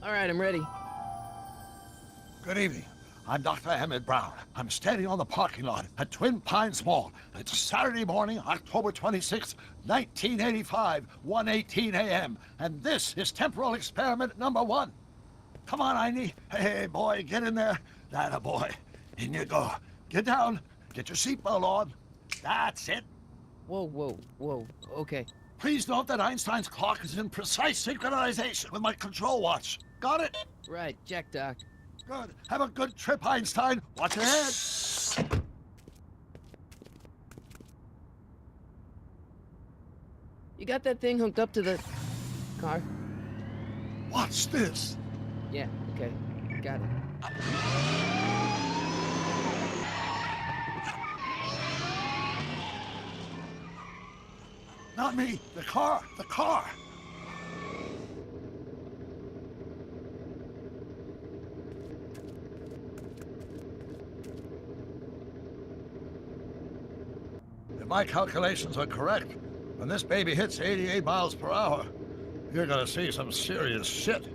All right, I'm ready. Good evening. I'm Dr. Emmett Brown. I'm standing on the parking lot at Twin Pines Mall. It's Saturday morning, October 26, 1985, 1:18 a.m. And this is temporal experiment number 1. Come on, Einie. Hey, boy, get in there. That boy. In you go. Get down. Get your seatbelt on. That's it. Whoa. Okay. Please note that Einstein's clock is in precise synchronization with my control watch. Got it? Right, check, Doc. Good. Have a good trip, Einstein. Watch your head. You got that thing hooked up to the car? Watch this. Yeah, okay. Got it. Not me. The car. The car. If my calculations are correct, when this baby hits 88 miles per hour, you're gonna see some serious shit.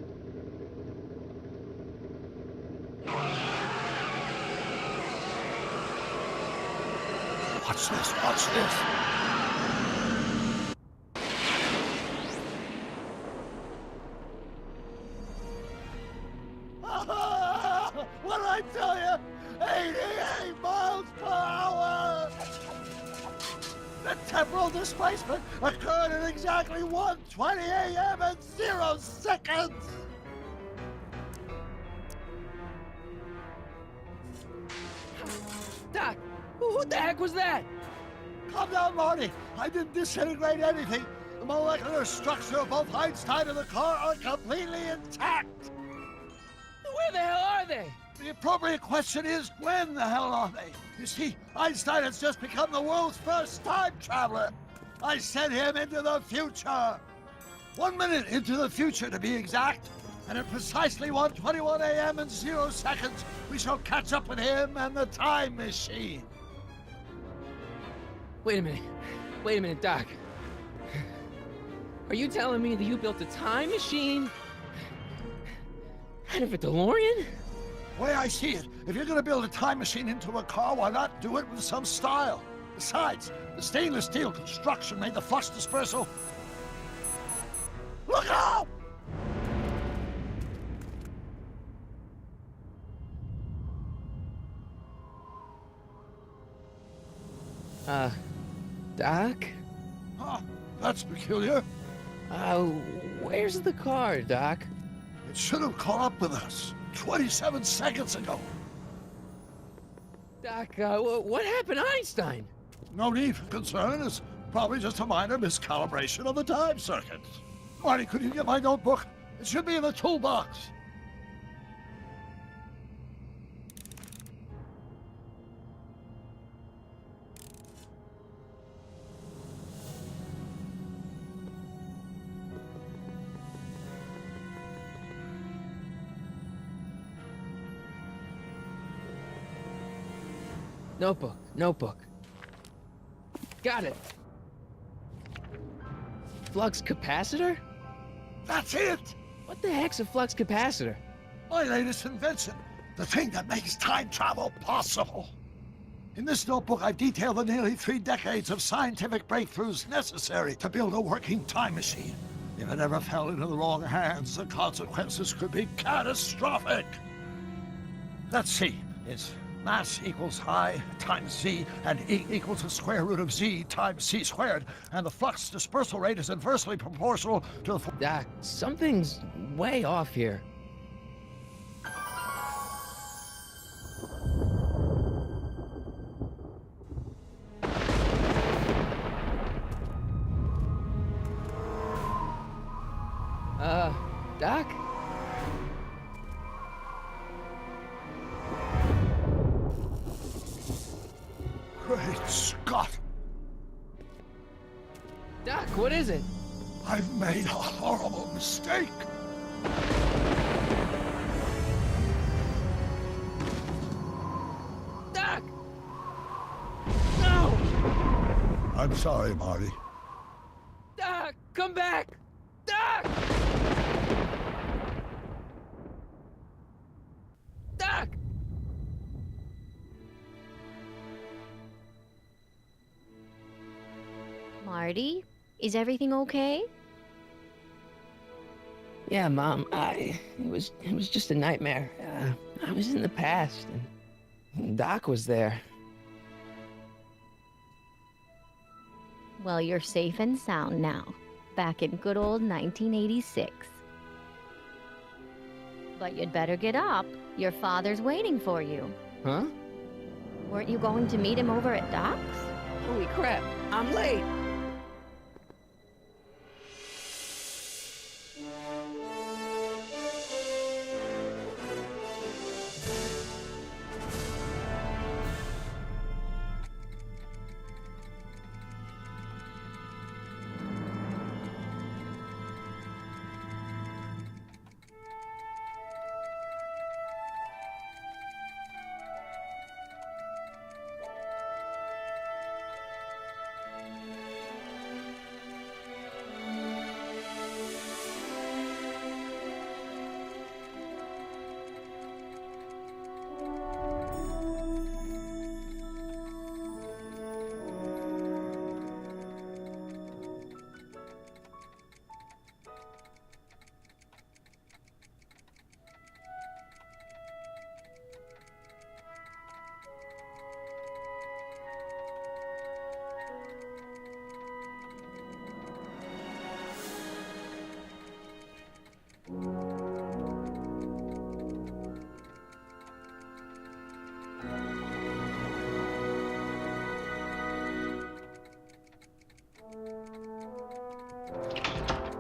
Watch this, watch this. What did I tell you? 88 miles per hour! The temporal displacement occurred at exactly 1:20 a.m. and 0 seconds! Doc, who the heck was that? Calm down, Marty. I didn't disintegrate anything. The molecular structure of both Einstein and the car are completely intact. Where the hell are they? The appropriate question is, when the hell are they? You see, Einstein has just become the world's first time traveler. I sent him into the future. 1 minute into the future, to be exact. And at precisely 1:21 a.m. and 0 seconds, we shall catch up with him and the time machine. Wait a minute, Doc. Are you telling me that you built a time machine out of a DeLorean? The way I see it, if you're gonna build a time machine into a car, why not do it with some style? Besides, the stainless steel construction made the flux dispersal. Look out! Doc? Huh, that's peculiar. Where's the car, Doc? It should have caught up with us 27 seconds ago. Doc, what happened to Einstein? No need for concern. It's probably just a minor miscalibration of the time circuits. Marty, could you get my notebook? It should be in the toolbox. Notebook. Got it. Flux capacitor? That's it! What the heck's a flux capacitor? My latest invention. The thing that makes time travel possible. In this notebook, I've detailed the nearly 3 decades of scientific breakthroughs necessary to build a working time machine. If it ever fell into the wrong hands, the consequences could be catastrophic. Let's see. It's mass equals I times Z, and E equals the square root of Z times C squared, and the flux dispersal rate is inversely proportional to the... Doc, something's way off here. Doc? Great Scott! Doc, what is it? I've made a horrible mistake. Doc! No! I'm sorry, Marty. Doc, come back! Doc! Marty, is everything okay? Yeah, Mom, it was just a nightmare. I was in the past, and Doc was there. Well, you're safe and sound now, back in good old 1986. But you'd better get up. Your father's waiting for you. Huh? Weren't you going to meet him over at Doc's? Holy crap, I'm late!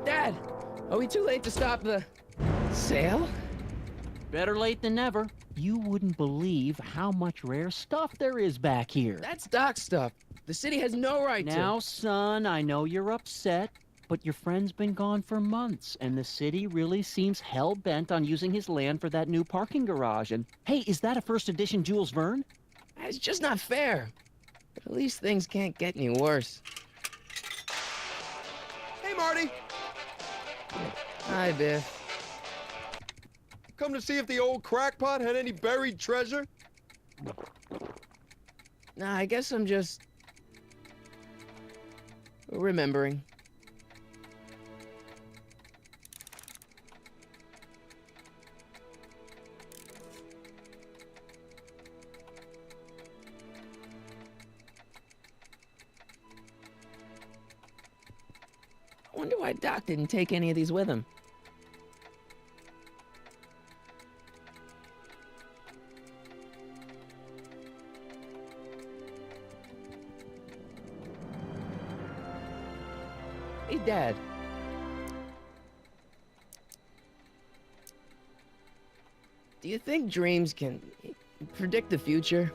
Dad, are we too late to stop the sale? Better late than never. You wouldn't believe how much rare stuff there is back here. That's Doc's stuff. The city has no right to. Now, son, I know you're upset, but your friend's been gone for months, and the city really seems hell-bent on using his land for that new parking garage. And, hey, is that a first edition Jules Verne? It's just not fair. But at least things can't get any worse. Hey, Marty! Hi, Biff. Come to see if the old crackpot had any buried treasure? Nah, I guess I'm just remembering. I wonder why Doc didn't take any of these with him. Hey, Dad. Do you think dreams can predict the future?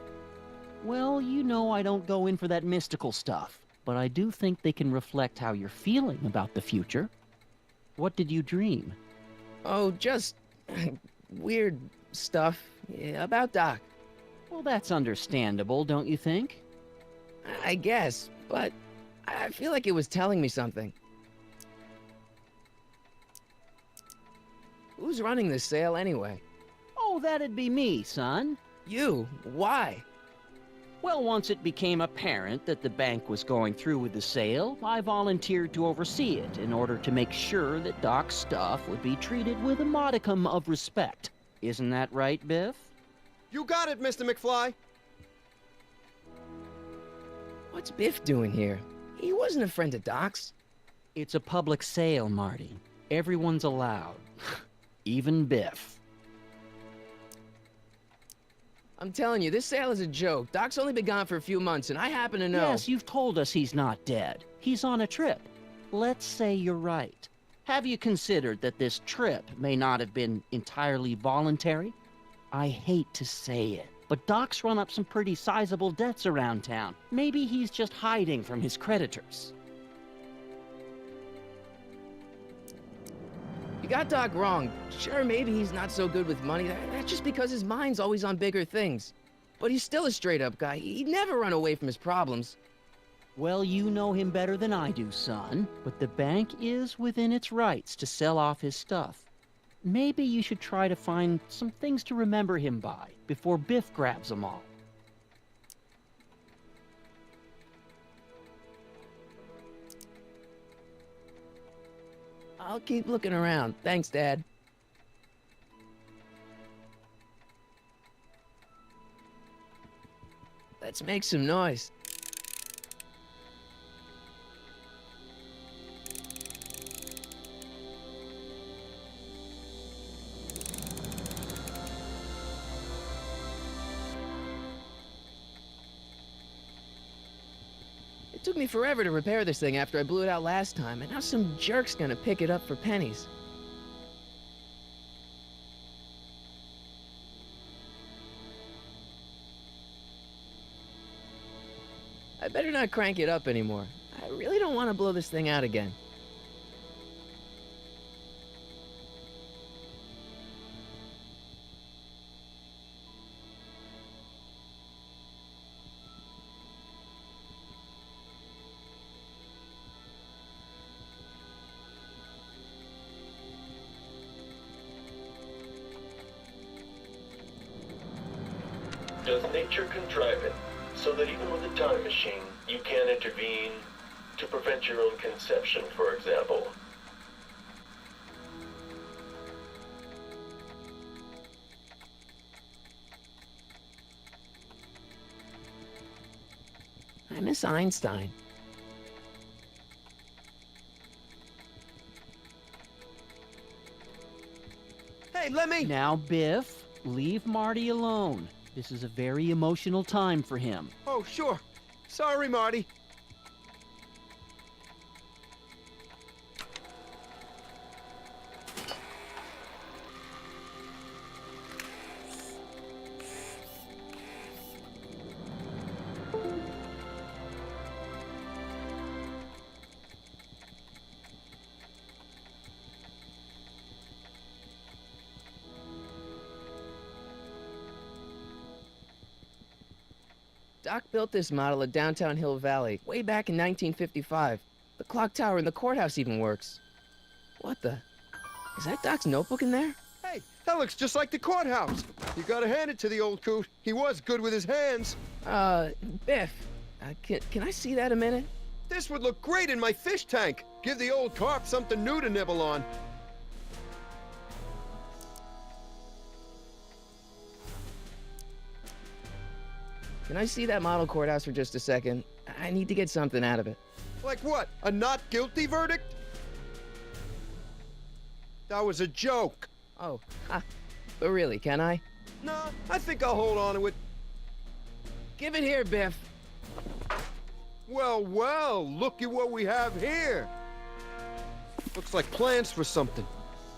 Well, you know I don't go in for that mystical stuff, but I do think they can reflect how you're feeling about the future. What did you dream? Oh, just weird stuff about Doc. Well, that's understandable, don't you think? I guess, but I feel like it was telling me something. Who's running this sale anyway? Oh, that'd be me, son. You? Why? Well, once it became apparent that the bank was going through with the sale, I volunteered to oversee it in order to make sure that Doc's stuff would be treated with a modicum of respect. Isn't that right, Biff? You got it, Mr. McFly! What's Biff doing here? He wasn't a friend of Doc's. It's a public sale, Marty. Everyone's allowed. Even Biff. I'm telling you, this sale is a joke. Doc's only been gone for a few months, and I happen to know... Yes, you've told us he's not dead. He's on a trip. Let's say you're right. Have you considered that this trip may not have been entirely voluntary? I hate to say it, but Doc's run up some pretty sizable debts around town. Maybe he's just hiding from his creditors. You got Doc wrong. Sure, maybe he's not so good with money. That's just because his mind's always on bigger things. But he's still a straight-up guy. He'd never run away from his problems. Well, you know him better than I do, son. But the bank is within its rights to sell off his stuff. Maybe you should try to find some things to remember him by before Biff grabs them all. I'll keep looking around. Thanks, Dad. Let's make some noise. It took me forever to repair this thing after I blew it out last time, and now some jerk's gonna pick it up for pennies. I better not crank it up anymore. I really don't want to blow this thing out again. Does nature contrive it so that even with a time machine, you can intervene to prevent your own conception, for example? I miss Einstein. Hey, let me... Now, Biff, leave Marty alone. This is a very emotional time for him. Oh, sure. Sorry, Marty. Doc built this model at downtown Hill Valley way back in 1955. The clock tower in the courthouse even works. What the? Is that Doc's notebook in there? Hey, that looks just like the courthouse. You gotta hand it to the old coot. He was good with his hands. Biff, can I see that a minute? This would look great in my fish tank. Give the old carp something new to nibble on. Can I see that model courthouse for just a second? I need to get something out of it. Like what? A not guilty verdict? That was a joke. Oh, but really, can I? Nah, I think I'll hold on to it. Give it here, Biff. Well, well, look at what we have here. Looks like plans for something.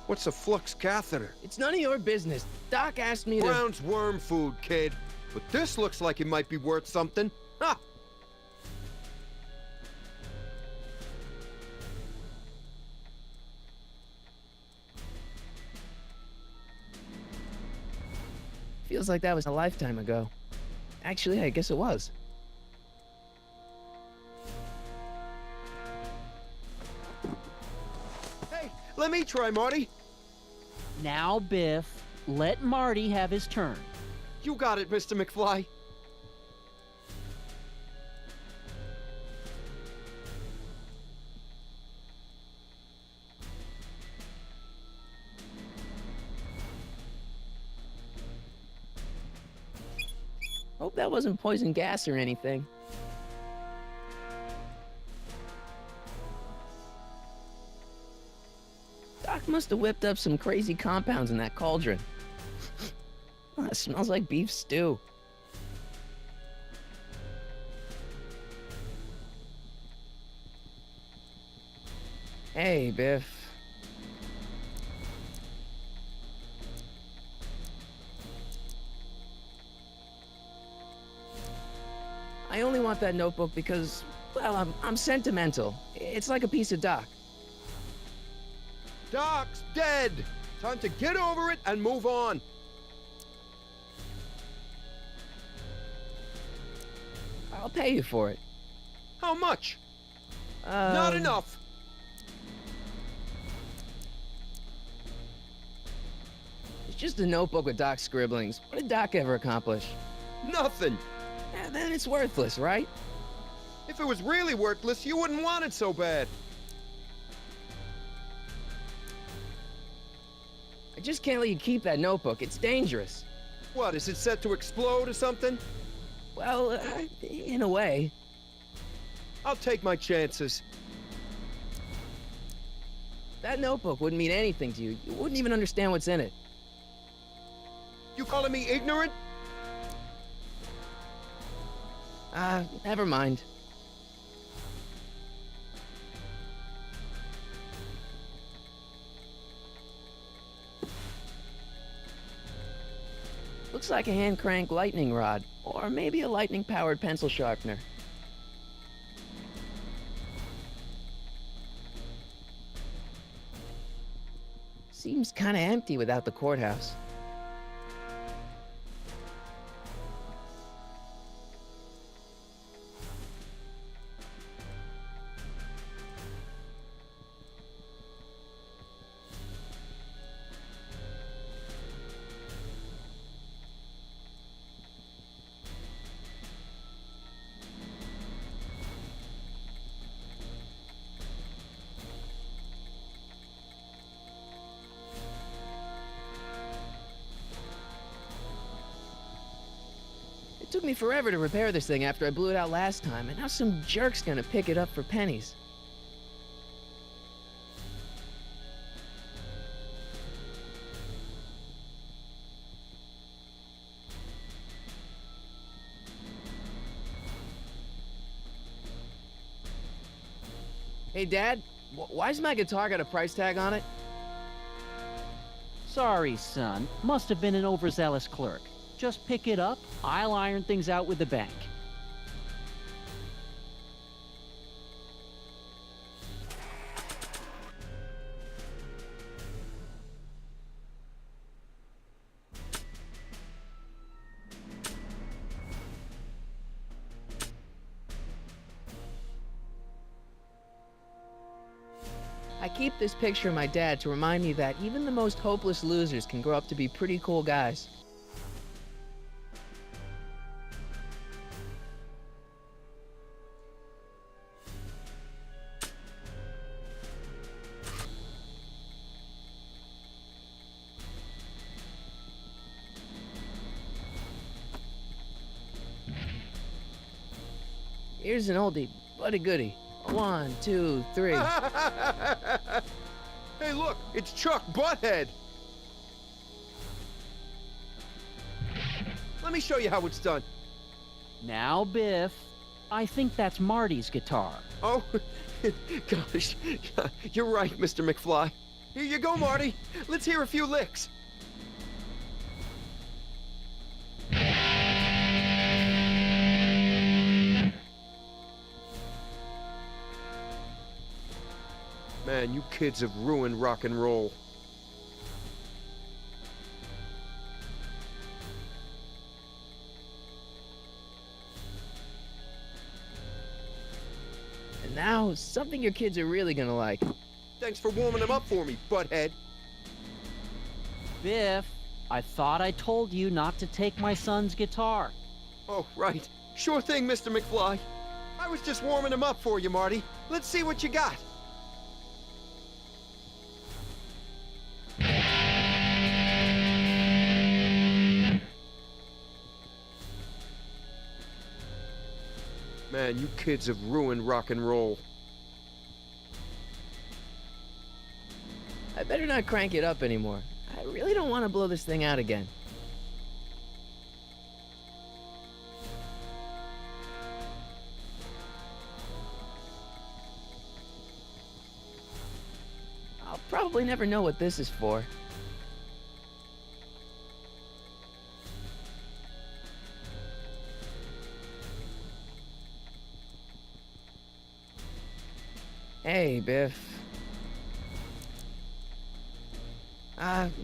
What's a flux catheter? It's none of your business. Doc asked me to... Brown's worm food, kid. But this looks like it might be worth something. Ha! Feels like that was a lifetime ago. Actually, I guess it was. Hey, let me try, Marty. Now, Biff, let Marty have his turn. You got it, Mr. McFly. Hope that wasn't poison gas or anything. Doc must have whipped up some crazy compounds in that cauldron. Oh, it smells like beef stew. Hey, Biff. I only want that notebook because, well, I'm sentimental. It's like a piece of Doc. Doc's dead. Time to get over it and move on. I'll pay you for it. How much? Not enough. It's just a notebook with Doc's scribblings. What did Doc ever accomplish? Nothing. Then it's worthless, right? If it was really worthless, you wouldn't want it so bad. I just can't let you keep that notebook. It's dangerous. What, is it set to explode or something? Well, in a way. I'll take my chances. That notebook wouldn't mean anything to you. You wouldn't even understand what's in it. You calling me ignorant? Never mind. Looks like a hand crank lightning rod, or maybe a lightning powered pencil sharpener. Seems kinda empty without the courthouse. It took me forever to repair this thing after I blew it out last time, and now some jerk's gonna pick it up for pennies. Hey, Dad, why's my guitar got a price tag on it? Sorry, son. Must have been an overzealous clerk. Just pick it up. I'll iron things out with the bank. I keep this picture of my dad to remind me that even the most hopeless losers can grow up to be pretty cool guys. Here's an oldie, but a goodie. 1, 2, 3. Hey, look, it's Chuck Butthead. Let me show you how it's done. Now, Biff, I think that's Marty's guitar. Oh, gosh, you're right, Mr. McFly. Here you go, Marty. Let's hear a few licks. Man, you kids have ruined rock and roll. And now, something your kids are really gonna like. Thanks for warming them up for me, butthead. Biff, I thought I told you not to take my son's guitar. Oh, right. Sure thing, Mr. McFly. I was just warming them up for you, Marty. Let's see what you got. Man, you kids have ruined rock and roll. I better not crank it up anymore. I really don't want to blow this thing out again. I'll probably never know what this is for. Hey, Biff.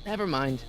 Never mind.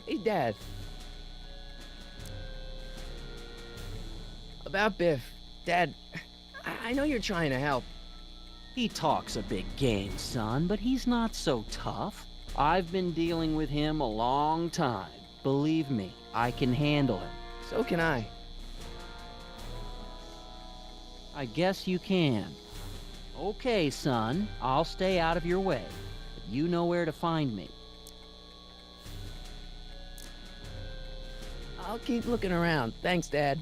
Hey, Dad. About Biff. Dad, I know you're trying to help. He talks a big game, son, but he's not so tough. I've been dealing with him a long time. Believe me, I can handle him. So can I. I guess you can. Okay, son, I'll stay out of your way. But you know where to find me. I'll keep looking around. Thanks, Dad.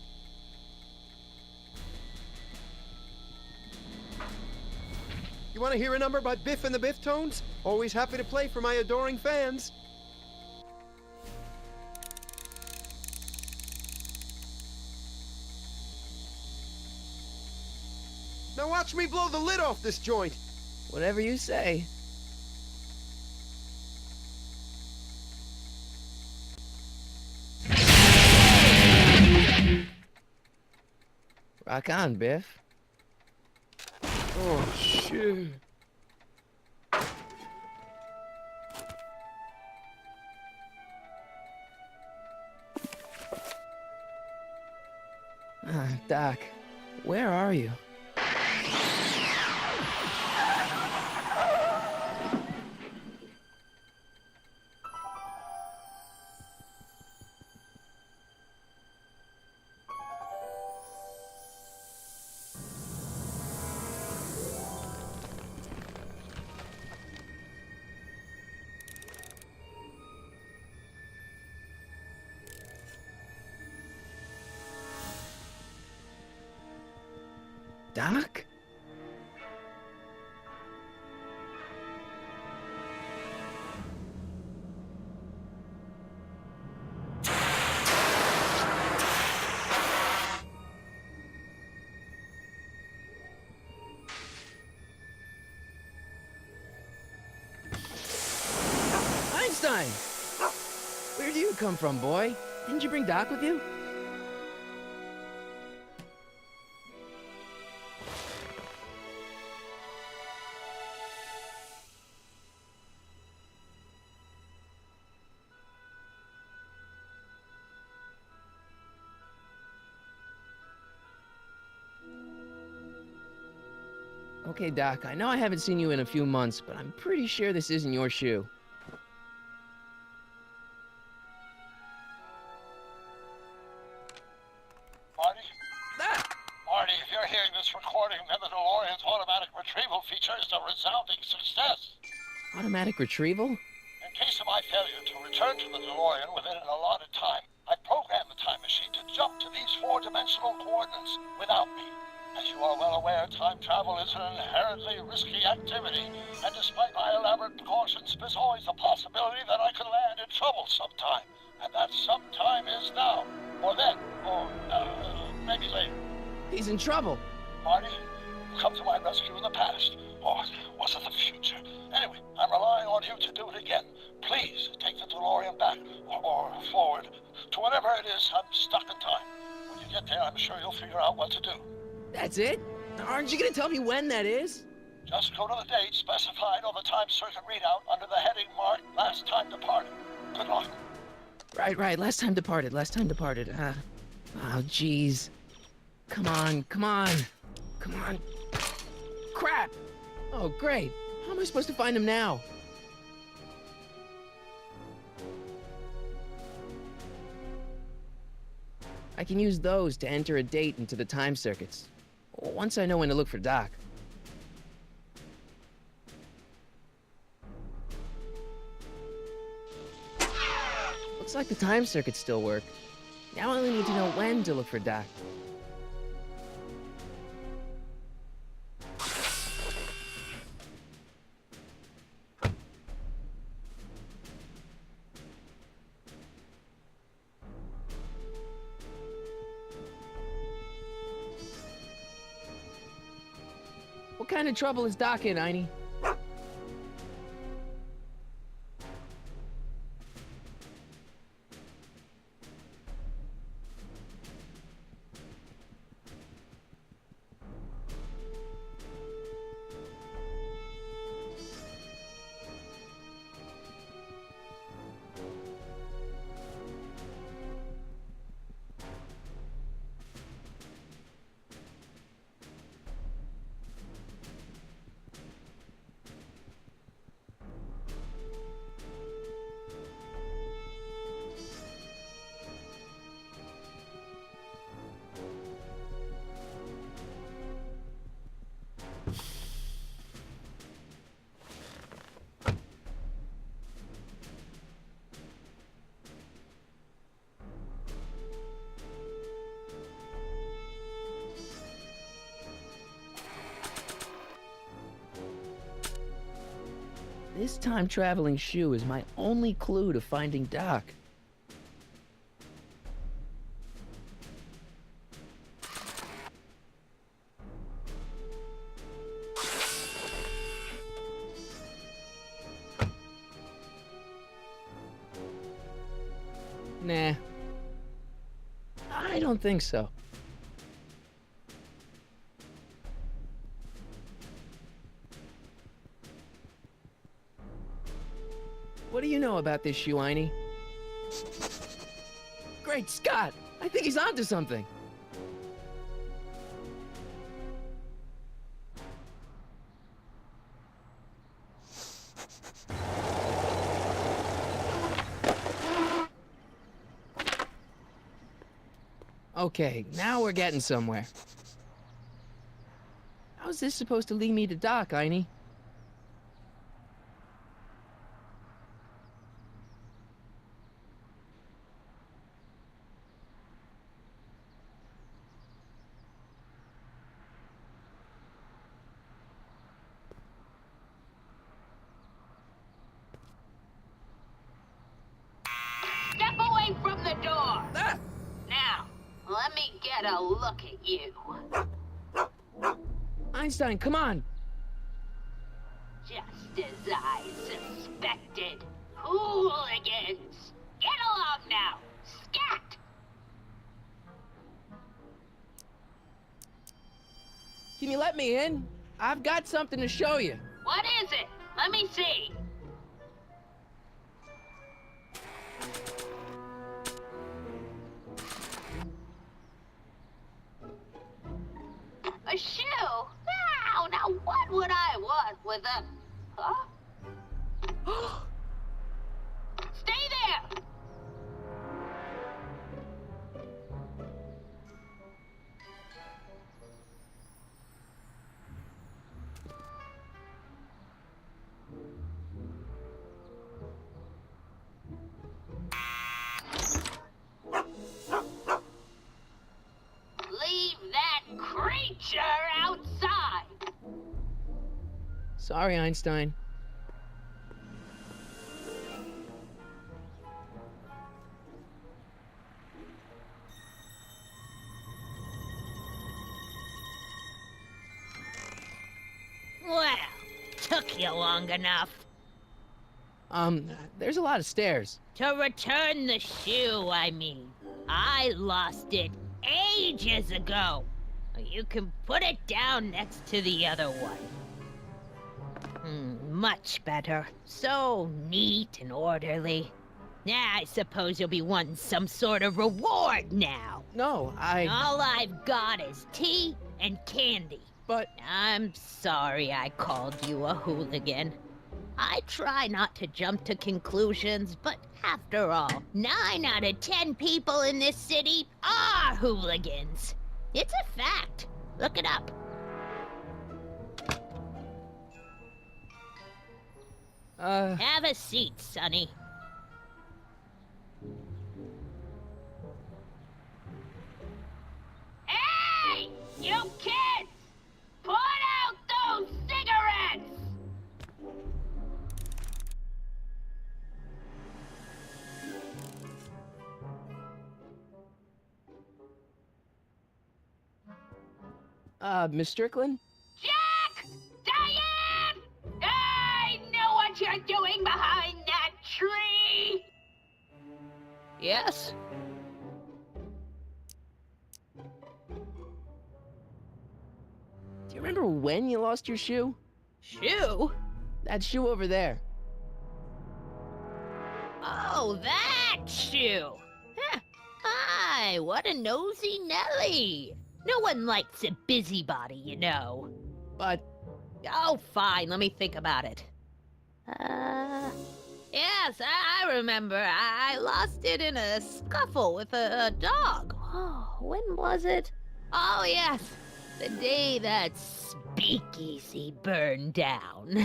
You want to hear a number by Biff and the Biff Tones? Always happy to play for my adoring fans. Now watch me blow the lid off this joint. Whatever you say. Rock on, Biff. Oh, shit. Doc, where are you? Doc? Einstein! Where do you come from, boy? Didn't you bring Doc with you? Okay, Doc, I know I haven't seen you in a few months, but I'm pretty sure this isn't your shoe. Marty? Ah! Marty, if you're hearing this recording, then the DeLorean's automatic retrieval feature is a resounding success. Automatic retrieval? In case of my failure to return to the DeLorean within an allotted time, I programmed the time machine to jump to these four-dimensional coordinates without me. As you are well aware, time travel is an inherently risky activity, and despite my elaborate precautions, there's always a possibility that I could land in trouble sometime. And that sometime is now, or then, or maybe later. He's in trouble. Marty, you come to my rescue in the past, or was it the future? Anyway, I'm relying on you to do it again. Please take the DeLorean back, or forward, to whatever it is. I'm stuck in time. When you get there, I'm sure you'll figure out what to do. That's it? Aren't you gonna tell me when that is? Just go to the date specified on the time circuit readout under the heading marked Last Time Departed. Good luck. Right. Last time departed. Oh, jeez. Come on. Crap! Oh, great. How am I supposed to find him now? I can use those to enter a date into the time circuits. Once I know when to look for Doc. Looks like the time circuits still work. Now I only need to know when to look for Doc. What kind of trouble is Doc in, Einie? This time-traveling shoe is my only clue to finding Doc. Nah. I don't think so. What do you know about this shoe, Einie? Great Scott! I think he's onto something! Okay, now we're getting somewhere. How's this supposed to lead me to Doc, Einie? Step away from the door! Ah! Now, let me get a look at you. Einstein, come on! Just as I suspected. Hooligans! Get along now! Scat! Can you let me in? I've got something to show you. What is it? Let me see. A shoe? Now what would I want with a... Huh? Stay there! Leave that creature outside! Sorry, Einstein. Well, took you long enough. There's a lot of stairs. To return the shoe, I mean. I lost it ages ago. You can put it down next to the other one. Much better. So neat and orderly. I suppose you'll be wanting some sort of reward now. No, All I've got is tea and candy. But... I'm sorry I called you a hooligan. I try not to jump to conclusions, but after all, 9 out of 10 people in this city are hooligans. It's a fact. Look it up. Have a seat, Sonny. Hey! You kids! Put out those cigarettes! Miss Strickland? Jack! Diane! I know what you're doing behind that tree! Yes? Do you remember when you lost your shoe? Shoe? That shoe over there. Oh, that shoe! Huh. Hi, what a nosy Nelly! No one likes a busybody, you know. But... Oh, fine, let me think about it. Yes, I remember. I lost it in a scuffle with a dog. Oh, when was it? Oh, yes, the day that speakeasy burned down.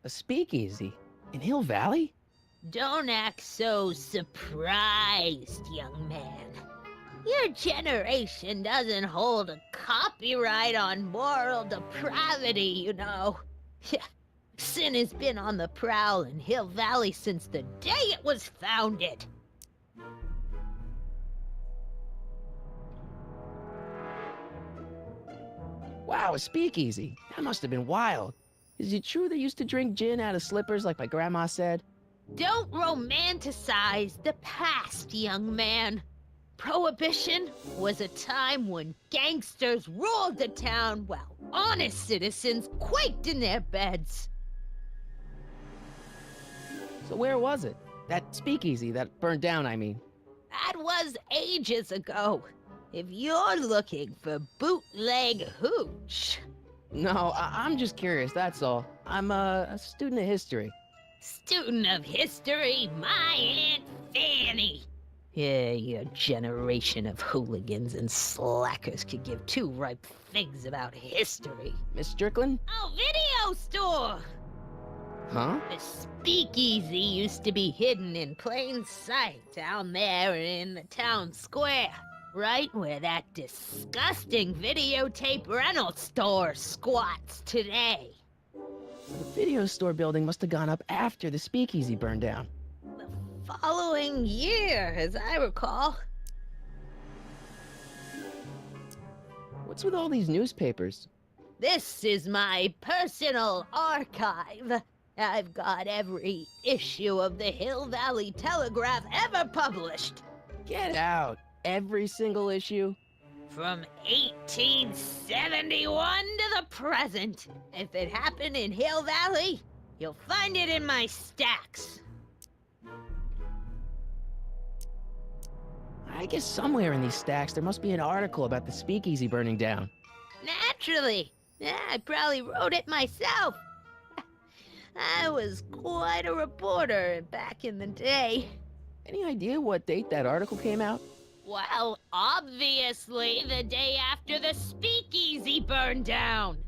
a speakeasy? In Hill Valley? Don't act so surprised, young man. Your generation doesn't hold a copyright on moral depravity, you know. Sin has been on the prowl in Hill Valley since the day it was founded. Wow, a speakeasy. That must have been wild. Is it true they used to drink gin out of slippers like my grandma said? Don't romanticize the past, young man. Prohibition was a time when gangsters ruled the town while honest citizens quaked in their beds. So where was it? That speakeasy that burned down, I mean. That was ages ago. If you're looking for bootleg hooch. No, I'm just curious, that's all. I'm a student of history. Student of history, my Aunt Fanny. Yeah, your generation of hooligans and slackers could give two ripe figs about history. Miss Strickland? Oh, video store! Huh? The speakeasy used to be hidden in plain sight down there in the town square. Right where that disgusting videotape rental store squats today. The video store building must have gone up after the speakeasy burned down. The following year, as I recall. What's with all these newspapers? This is my personal archive. I've got every issue of the Hill Valley Telegraph ever published. Get out. Every single issue? From 1871 to the present. If it happened in Hill Valley, you'll find it in my stacks. I guess somewhere in these stacks there must be an article about the speakeasy burning down. Naturally. Yeah, I probably wrote it myself. I was quite a reporter back in the day. Any idea what date that article came out? Well, obviously the day after the speakeasy burned down.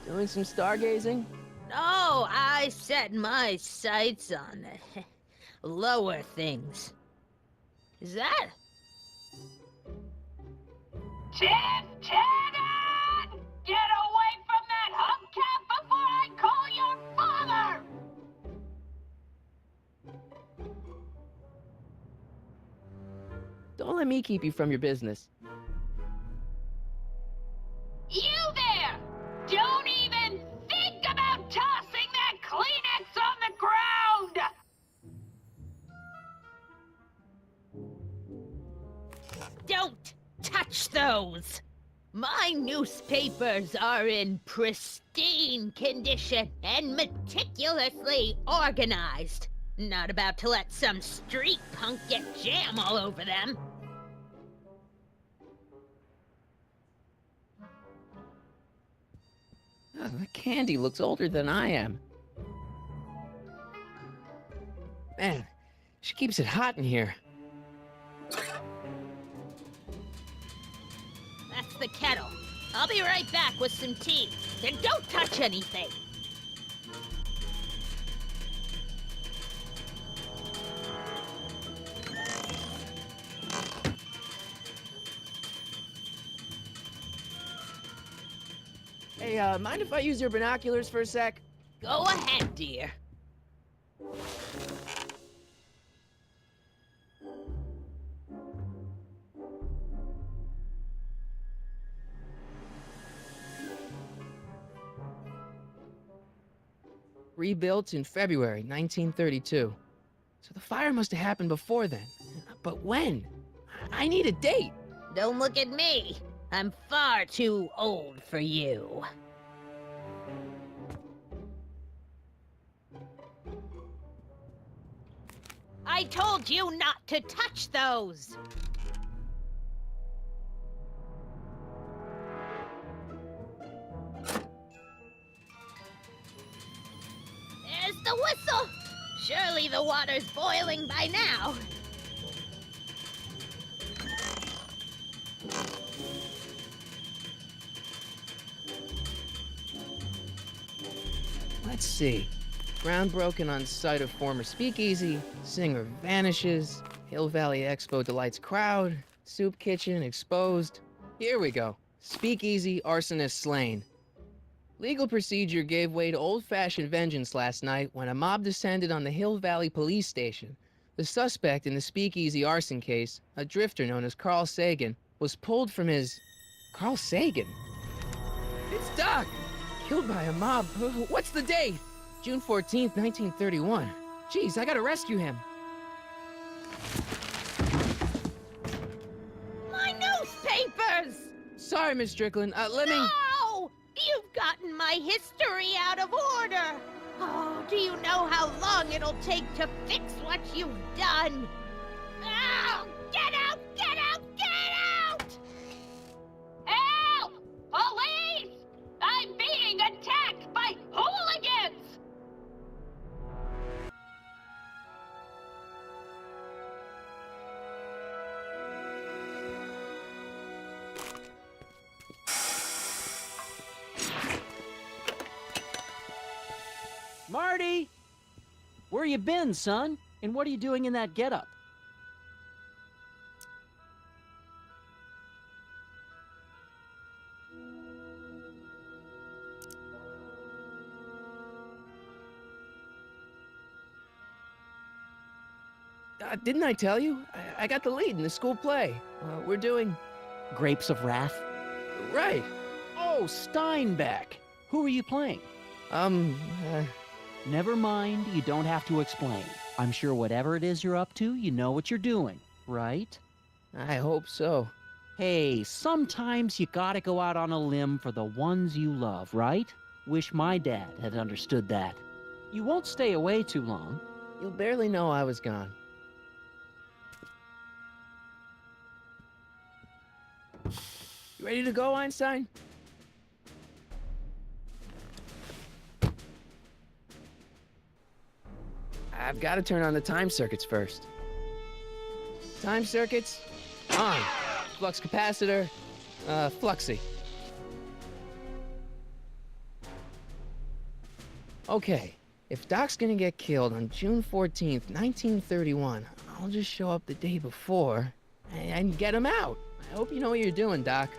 Doing some stargazing? No, I set my sights on lower things. Is that? Tenant! Get away from that hubcap before I call your father! Don't let me keep you from your business. You there! Don't even think about tossing that Kleenex on the ground! Don't touch those! My newspapers are in pristine condition and meticulously organized. Not about to let some street punk get jam all over them. Oh, that candy looks older than I am. Man, she keeps it hot in here. That's the kettle. I'll be right back with some tea. Then don't touch anything. Hey, mind if I use your binoculars for a sec? Go ahead, dear. Rebuilt in February 1932. So the fire must have happened before then. But when? I need a date. Don't look at me. I'm far too old for you. I told you not to touch those! There's the whistle! Surely the water's boiling by now. Let's see. Ground broken on site of former speakeasy. Singer vanishes. Hill Valley Expo delights crowd. Soup kitchen exposed. Here we go. Speakeasy arsonist slain. Legal procedure gave way to old-fashioned vengeance last night when a mob descended on the Hill Valley Police Station. The suspect in the speakeasy arson case, a drifter known as Carl Sagan, was pulled from his... Carl Sagan? It's Doc! Killed by a mob. What's the date? June 14th, 1931. Jeez, I gotta rescue him. My newspapers! Sorry, Miss Strickland. Let me... No! You've gotten my history out of order! Oh, do you know how long it'll take to fix what you've done? Oh, get out! Get out! Get out! Help! Police! I'm being attacked by hooligans! Marty! Where you been, son? And what are you doing in that getup? Didn't I tell you? I got the lead in the school play. We're doing... Grapes of Wrath? Right. Oh, Steinbeck! Who are you playing? Never mind, you don't have to explain. I'm sure whatever it is you're up to, you know what you're doing, right? I hope so. Hey, sometimes you gotta go out on a limb for the ones you love, right? Wish my dad had understood that. You won't stay away too long. You'll barely know I was gone. You ready to go, Einstein? I've got to turn on the time circuits first. Time circuits, on. Flux capacitor, fluxy. Okay, if Doc's gonna get killed on June 14th, 1931, I'll just show up the day before and get him out. I hope you know what you're doing, Doc.